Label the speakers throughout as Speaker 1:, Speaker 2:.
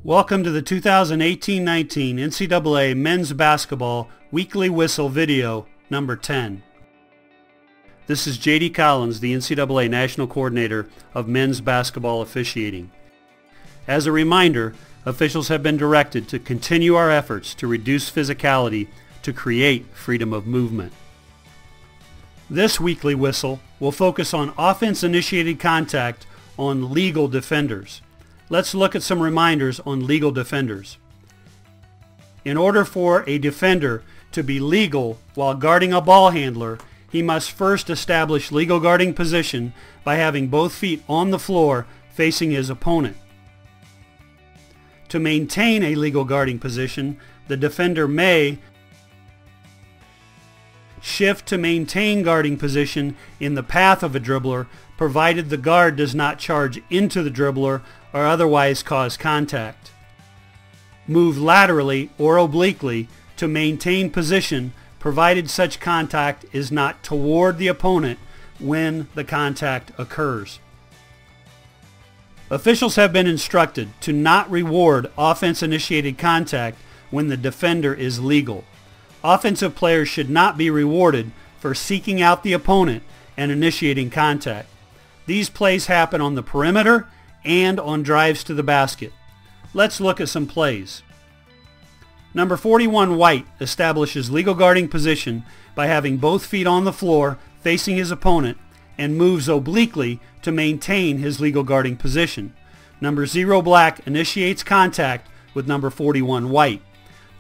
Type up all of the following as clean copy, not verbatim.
Speaker 1: Welcome to the 2018-19 NCAA Men's Basketball Weekly Whistle video number 10. This is J.D. Collins, the NCAA National Coordinator of Men's Basketball Officiating. As a reminder, officials have been directed to continue our efforts to reduce physicality to create freedom of movement. This weekly whistle will focus on offense-initiated contact on legal defenders. Let's look at some reminders on legal defenders. In order for a defender to be legal while guarding a ball handler, he must first establish legal guarding position by having both feet on the floor facing his opponent. To maintain a legal guarding position, the defender may shift to maintain guarding position in the path of a dribbler, provided the guard does not charge into the dribbler or otherwise cause contact. Move laterally or obliquely to maintain position, provided such contact is not toward the opponent when the contact occurs. Officials have been instructed to not reward offense-initiated contact when the defender is legal. Offensive players should not be rewarded for seeking out the opponent and initiating contact. These plays happen on the perimeter and on drives to the basket. Let's look at some plays. Number 41 White establishes legal guarding position by having both feet on the floor facing his opponent and moves obliquely to maintain his legal guarding position. Number 0 Black initiates contact with number 41 White.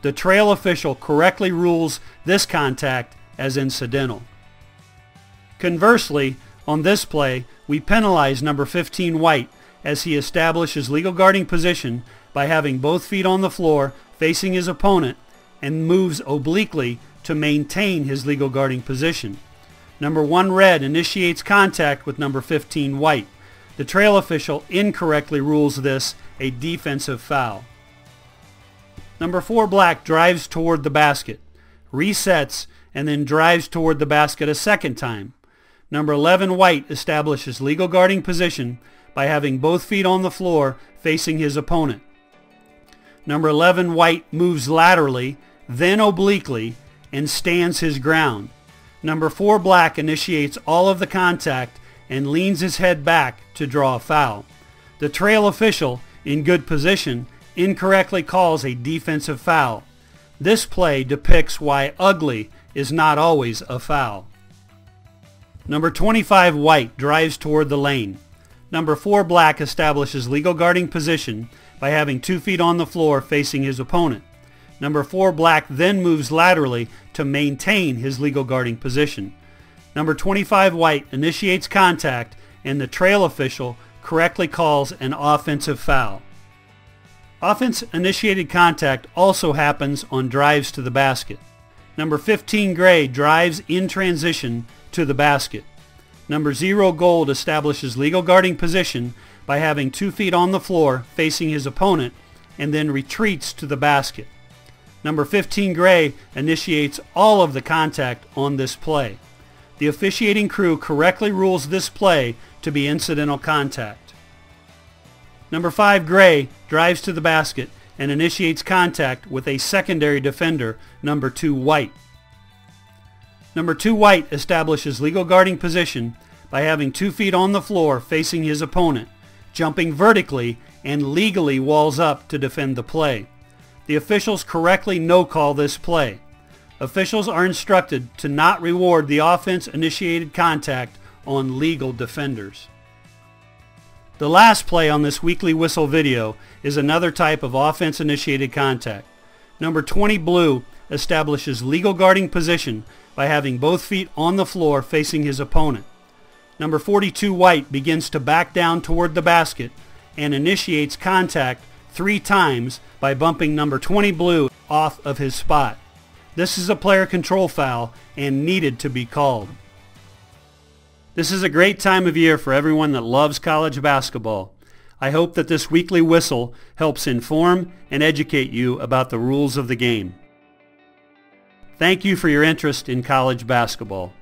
Speaker 1: The trail official correctly rules this contact as incidental. Conversely, on this play, we penalize number 15 White as he establishes legal guarding position by having both feet on the floor facing his opponent and moves obliquely to maintain his legal guarding position. Number 1 Red initiates contact with number 15 White. The trail official incorrectly rules this a defensive foul. Number 4 Black drives toward the basket, resets, and then drives toward the basket a second time. Number 11 White establishes legal guarding position by having both feet on the floor facing his opponent. Number 11 White moves laterally, then obliquely, and stands his ground. Number 4 Black initiates all of the contact and leans his head back to draw a foul. The trail official, in good position, incorrectly calls a defensive foul. This play depicts why ugly is not always a foul. Number 25 White drives toward the lane. Number 4 Black establishes legal guarding position by having 2 feet on the floor facing his opponent. Number 4 Black then moves laterally to maintain his legal guarding position. Number 25 White initiates contact and the trail official correctly calls an offensive foul. Offense-initiated contact also happens on drives to the basket. Number 15 Gray drives in transition to the basket. Number 0 Gold establishes legal guarding position by having 2 feet on the floor facing his opponent and then retreats to the basket. Number 15 Gray initiates all of the contact on this play. The officiating crew correctly rules this play to be incidental contact. Number 5 Gray drives to the basket and initiates contact with a secondary defender, number 2 White. Number 2 White establishes legal guarding position by having 2 feet on the floor facing his opponent, jumping vertically and legally walls up to defend the play. The officials correctly no-call this play. Officials are instructed to not reward the offense-initiated contact on legal defenders. The last play on this weekly whistle video is another type of offense-initiated contact. Number 20 Blue establishes legal guarding position by having both feet on the floor facing his opponent. Number 42 White begins to back down toward the basket and initiates contact 3 times by bumping number 20 Blue off of his spot. This is a player control foul and needed to be called. This is a great time of year for everyone that loves college basketball. I hope that this weekly whistle helps inform and educate you about the rules of the game. Thank you for your interest in college basketball.